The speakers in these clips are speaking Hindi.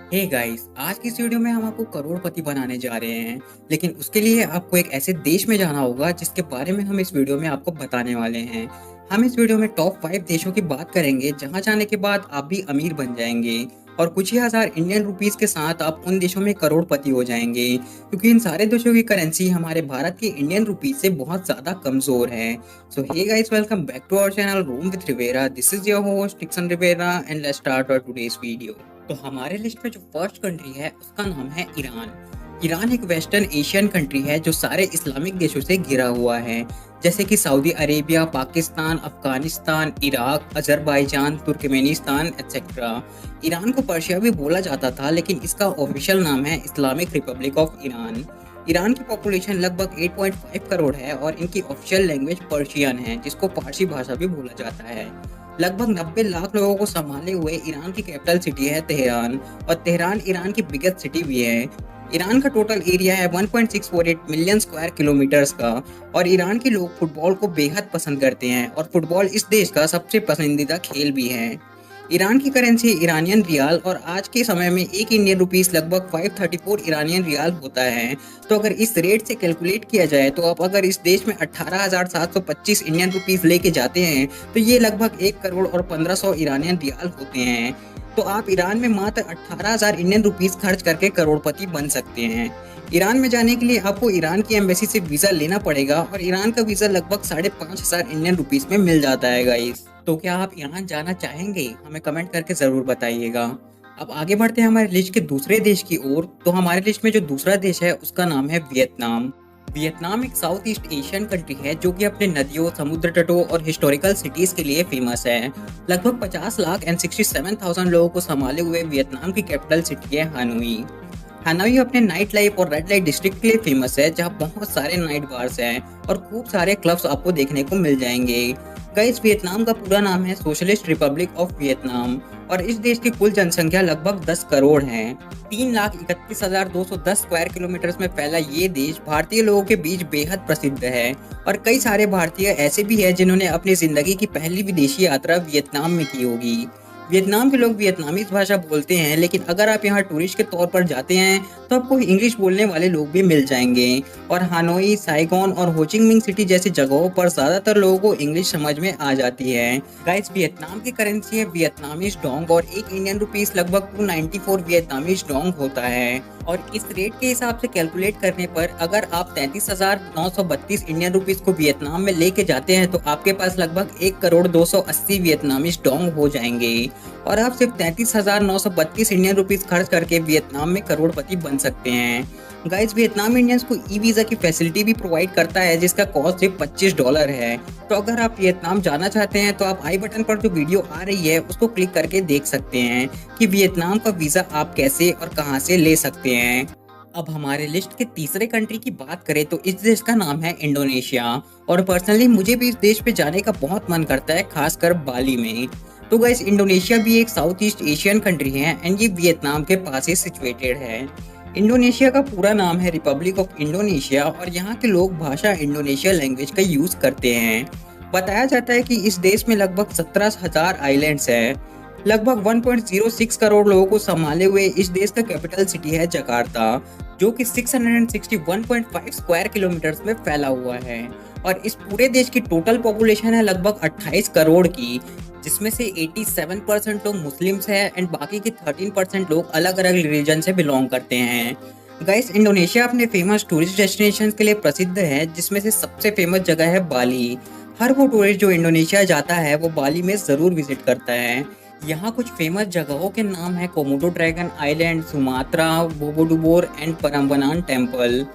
हे गाइस, आज की इस वीडियो में हम आपको करोड़पति बनाने जा रहे हैं। लेकिन उसके लिए आपको एक ऐसे देश में जाना होगा जिसके बारे में हम इस वीडियो में आपको बताने वाले हैं। हम इस वीडियो में टॉप 5 देशों की बात करेंगे जहां जाने के बाद आप भी अमीर बन जाएंगे और कुछ ही हजार इंडियन रुपीस के साथ आप उन देशों में करोड़पति हो जाएंगे, क्योंकि इन सारे देशों की करेंसी हमारे भारत के इंडियन रुपीस से बहुत ज्यादा कमजोर है। So hey guys, welcome back to our channel Room with Rivera. This is your host Tixon Rivera and let's start our today's video. तो हमारे लिस्ट में जो फर्स्ट कंट्री है उसका नाम है ईरान। ईरान एक वेस्टर्न एशियन कंट्री है जो सारे इस्लामिक देशों से घिरा हुआ है, जैसे कि Saudi Arabia, Pakistan, Afghanistan, Iraq, Azerbaijan, Turkmenistan etcetera. Iran को पर्शिया भी बोला जाता था, लेकिन इसका ऑफिशियल नाम है Islamic Republic of Iran. Iran की पॉपुलेशन लगभग 8.5 करोड़ है और इनकी ऑफिशियल लैंग्वेज पर्शियन है, जिसको पारसी भाषा भी बोला जाता है। लगभग 90 लाख लोगों को संभाले हुए ईरान की कैपिटल सिटी है तेहरान, और तेहरान ईरान की बिगेस्ट सिटी भी है। ईरान का टोटल एरिया है 1.648 मिलियन स्क्वायर किलोमीटर्स का, और ईरान के लोग फुटबॉल को बेहद पसंद करते हैं और फुटबॉल इस देश का सबसे पसंदीदा खेल भी है। ईरान की करेंसी ईरानियन रियाल, और आज के समय में एक इंडियन रुपीस लगभग 534 ईरानियन रियाल होता है। तो अगर इस रेट से कैलकुलेट किया जाए तो आप अगर इस देश में 18,725 इंडियन रुपीस लेके जाते हैं तो ये लगभग 1 करोड़ और 1500 ईरानियन रियाल होते हैं। तो आप ईरान में मात्र 18,000 इंडियन रुपीस खर्च करके करोड़पति बन सकते हैं। ईरान में जाने के लिए आपको ईरान की एम्बेसी से वीजा लेना पड़ेगा, और ईरान का वीजा लगभग 5,500 इंडियन रुपीस में मिल जाता है गाइस। तो क्या आप ईरान जाना चाहेंगे? हमें कमेंट करके जरूर बताइएगा। अब आगे बढ़ते हैं हमारे लिस्ट के दूसरे देश की ओर। तो हमारे लिस्ट में जो दूसरा देश है उसका नाम है वियतनाम। वियतनाम एक साउथ ईस्ट एशियन कंट्री है जो कि अपने नदियों, समुद्र तटों और हिस्टोरिकल सिटीज के लिए फेमस है। लगभग 50 लाख एंड 67,000 लोगों को संभाले हुए वियतनाम की कैपिटल सिटी है हानोई। हानोई अपने नाइट लाइफ और रेड लाइट डिस्ट्रिक्ट के लिए फेमस है, जहाँ बहुत सारे नाइट बार्स हैं और खूब सारे क्लब्स आपको देखने को मिल जाएंगे। गाइस, वियतनाम का पूरा नाम है सोशलिस्ट रिपब्लिक ऑफ वियतनाम, और इस देश की कुल जनसंख्या लगभग 10 करोड़ है। 3,31,210 स्क्वायर किलोमीटर में फैला ये देश भारतीय लोगों के बीच बेहद प्रसिद्ध है, और कई सारे भारतीय ऐसे भी हैं जिन्होंने अपनी जिंदगी की पहली विदेशी यात्रा वियतनाम में की होगी। वियतनाम के लोग वियतनामीज भाषा बोलते हैं, लेकिन अगर आप यहाँ टूरिस्ट के तौर पर जाते हैं तो आपको इंग्लिश बोलने वाले लोग भी मिल जाएंगे। और हानोई, साइगोन और होचिंग मिंग सिटी जैसी जगहों पर ज्यादातर लोगों को इंग्लिश समझ में आ जाती है। गाइस, वियतनाम की करेंसी है वियतनामीज डोंग, और एक इंडियन रुपीस लगभग 294 वियतनामीज डोंग होता है। और इस रेट के हिसाब से कैलकुलेट करने पर अगर आप 33,932 इंडियन रुपीस को वियतनाम में लेके जाते हैं तो आपके पास लगभग 1 करोड़ 280 वियतनामीज डोंग हो जाएंगे, और आप सिर्फ 33,932 इंडियन रुपीस खर्च करके वियतनाम में करोड़पति बन सकते हैं। गाइस, वियतनाम इंडियंस को ई वीजा की फैसिलिटी भी प्रोवाइड करता है, जिसका कॉस्ट सिर्फ $25 है। तो अगर आप वियतनाम जाना चाहते हैं तो आप आई बटन पर जो वीडियो आ रही है उसको क्लिक करके देख सकते हैं कि वियतनाम का वीजा आप कैसे और कहां से ले सकते हैं। अब हमारे लिस्ट के तीसरे कंट्री की बात करें तो इस देश का नाम है इंडोनेशिया, और पर्सनली मुझे भी इस देश पे जाने का बहुत मन करता है, खासकर बाली में। तो गाइस, इंडोनेशिया भी एक साउथ ईस्ट एशियन कंट्री है एंड ये वियतनाम के पास ही सिचुएटेड है। इंडोनेशिया का पूरा नाम है रिपब्लिक ऑफ इंडोनेशिया, और यहाँ के लोग भाषा इंडोनेशिया लैंग्वेज का यूज करते हैं। बताया जाता है कि इस देश में लगभग 17,000 आइलैंड्स हैं। लगभग 1.06 करोड़ लोगों को संभाले हुए इस देश का कैपिटल सिटी है जकार्ता, जो कि 661.5 स्क्वायर किलोमीटर में फैला हुआ है। और इस पूरे देश की टोटल पॉपुलेशन है लगभग 28 करोड़ की, जिसमें से 87% लोग मुस्लिम्स हैं एंड बाकी के 13% लोग अलग अलग रिलीजन से बिलोंग करते हैं। गाइस, इंडोनेशिया अपने फेमस टूरिस्ट डेस्टिनेशन के लिए प्रसिद्ध है, जिसमें से सबसे फेमस जगह है बाली। हर वो टूरिस्ट जो इंडोनेशिया जाता है वो बाली में जरूर विजिट करता है। यहाँ कुछ फेमस जगहों के नाम है Komodo dragon island, Sumatra, Borobudur and Prambanan temple.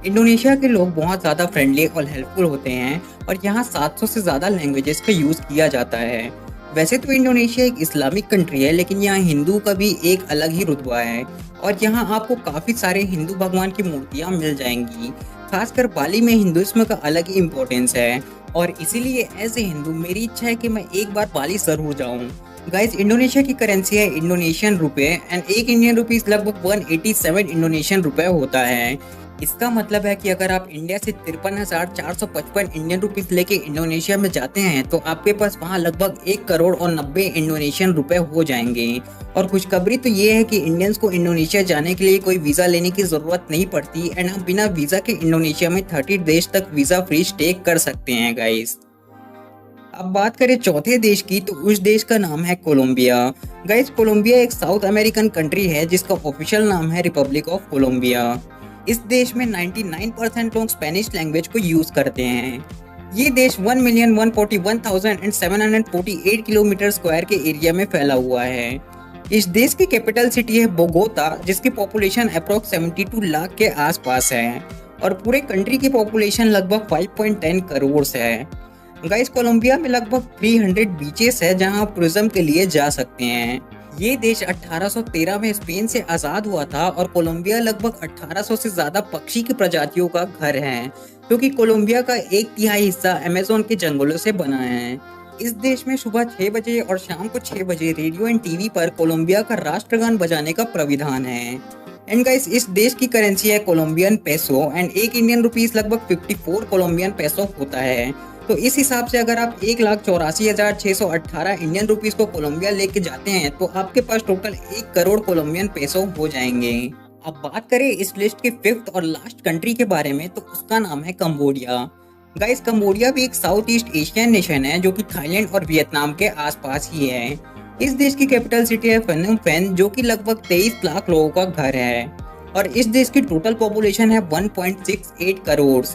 Indonesia के लोग बहुत ज़्यादा फ्रेंडली और हेल्पफुल होते हैं, और यहाँ 700 से ज़्यादा लैंग्वेजेस का यूज़ किया जाता है। वैसे तो इंडोनेशिया एक इस्लामिक कंट्री है, लेकिन यहाँ हिंदू का भी एक अलग ही रुतबा है, और यहाँ आपको काफ़ी सारे हिंदू भगवान की मूर्तियाँ मिल जाएंगी। खासकर बाली में हिंदुइज्म का अलग ही इम्पोर्टेंस है, और इसीलिए एज ए हिंदू मेरी इच्छा है कि मैं एक बार बाली ज़रूर जाऊँ। गाइस, इंडोनेशिया की करेंसी है इंडोनेशियन रुपए, एंड एक इंडियन रुपीस लगभग 187 इंडोनेशियन रुपए होता है। इसका मतलब है कि अगर आप इंडिया से 53,455 इंडियन रुपीस लेके इंडोनेशिया में जाते हैं तो आपके पास वहाँ लगभग 1 करोड़ और 90 इंडोनेशियन रुपए हो जाएंगे। और खुशखबरी तो ये है कि इंडियंस को इंडोनेशिया जाने के लिए कोई वीज़ा लेने की ज़रूरत नहीं पड़ती एंड हम बिना वीज़ा के इंडोनेशिया में 30 देश तक वीज़ा फ्री स्टे कर सकते हैं गाइस। अब बात करें चौथे देश की तो उस देश का नाम है कोलंबिया। गाइस कोलंबिया एक साउथ अमेरिकन कंट्री है जिसका ऑफिशियल नाम है रिपब्लिक ऑफ कोलंबिया। इस देश में 99% लोग स्पेनिश लैंग्वेज को यूज करते हैं। ये देश 1,141,748 किलोमीटर स्क्वायर के एरिया में फैला हुआ है। इस देश की कैपिटल सिटी है बोगोता जिसकी पॉपुलेशन अप्रोक्स 72 लाख के आसपास है और पूरे कंट्री की पॉपुलेशन लगभग 5.10 करोड़ है। गाइस कोलंबिया में लगभग 300 बीचेस है जहां आप टूरिज्म के लिए जा सकते हैं। ये देश 1813 में स्पेन से आज़ाद हुआ था और कोलंबिया लगभग 1800 से ज़्यादा पक्षी की प्रजातियों का घर है क्योंकि कोलंबिया का 1/3 हिस्सा अमेज़न के जंगलों से बना है। इस देश में सुबह 6 बजे और शाम को 6 बजे रेडियो एंड टीवी पर कोलंबिया का राष्ट्रगान बजाने का प्राविधान है। एंड गाइस इस देश की करेंसी है Colombian peso and 1 Indian rupees लगभग 54 कोलंबियन पेसो होता है। तो इस हिसाब से अगर आप 1,84,618 इंडियन रुपीस को कोलंबिया लेके जाते हैं तो आपके पास टोटल 1 करोड़ कोलंबियन पेसो हो जाएंगे। अब बात करें इस लिस्ट के 5th और लास्ट कंट्री के बारे में तो उसका नाम है कंबोडिया। गाइस कंबोडिया भी एक साउथ ईस्ट एशियन नेशन है जो कि थाईलैंड और वियतनाम के आसपास ही है। इस देश की कैपिटल सिटी है फनोम पेन जो कि लगभग 23 लाख लोगों का घर है और इस देश की टोटल पॉपुलेशन है 1.68 करोड़।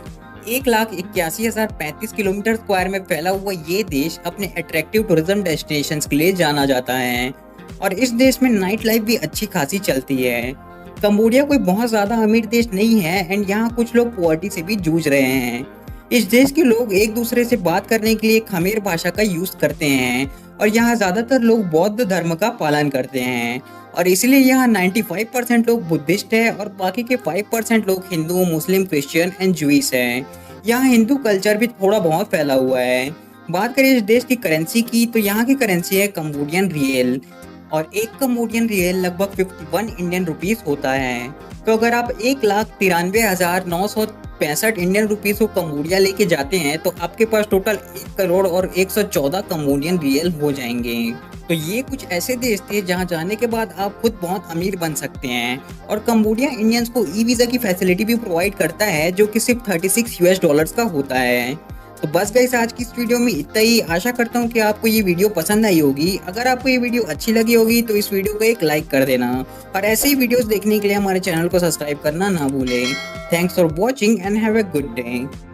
1,81,035 किलोमीटर स्क्वायर में फैला हुआ ये देश अपने अट्रैक्टिव टूरिज्म डेस्टिनेशंस के लिए जाना जाता है और इस देश में नाइट लाइफ भी अच्छी खासी चलती है। कंबोडिया कोई बहुत ज़्यादा अमीर देश नहीं है एंड यहाँ कुछ लोग पॉवर्टी से भी जूझ रहे हैं। इस देश के लोग एक दूसरे से बात करने के लिए खमेर भाषा का यूज़ करते हैं और यहाँ ज़्यादातर लोग बौद्ध धर्म का पालन करते हैं और इसलिए यहाँ 95% लोग बुद्धिस्ट है और बाकी के 5% लोग हिंदू, मुस्लिम, क्रिश्चियन एंड जूइश हैं। यहाँ हिंदू कल्चर भी थोड़ा बहुत फैला हुआ है। बात करें इस देश की करेंसी की तो यहाँ की करेंसी है कंबोडियन रियल और एक कंबोडियन रियल लगभग 51 इंडियन रुपीस होता है। तो अगर आप 1,93,965 इंडियन रुपीस को कंबोडिया लेके जाते हैं तो आपके पास टोटल 1 करोड़ और 114 कंबोडियन रियल हो जाएंगे। तो ये कुछ ऐसे देश थे जहां जाने के बाद आप खुद बहुत अमीर बन सकते हैं और कंबोडिया इंडियंस को ई वीज़ा की फैसिलिटी भी प्रोवाइड करता है जो कि सिर्फ $36 का होता है। तो बस गाइस आज की इस वीडियो में इतना ही। आशा करता हूँ कि आपको ये वीडियो पसंद आई होगी। अगर आपको ये वीडियो अच्छी लगी होगी तो इस वीडियो को एक लाइक कर देना और ऐसे ही वीडियोस देखने के लिए हमारे चैनल को सब्सक्राइब करना ना भूलें। Thanks for watching and have a good day.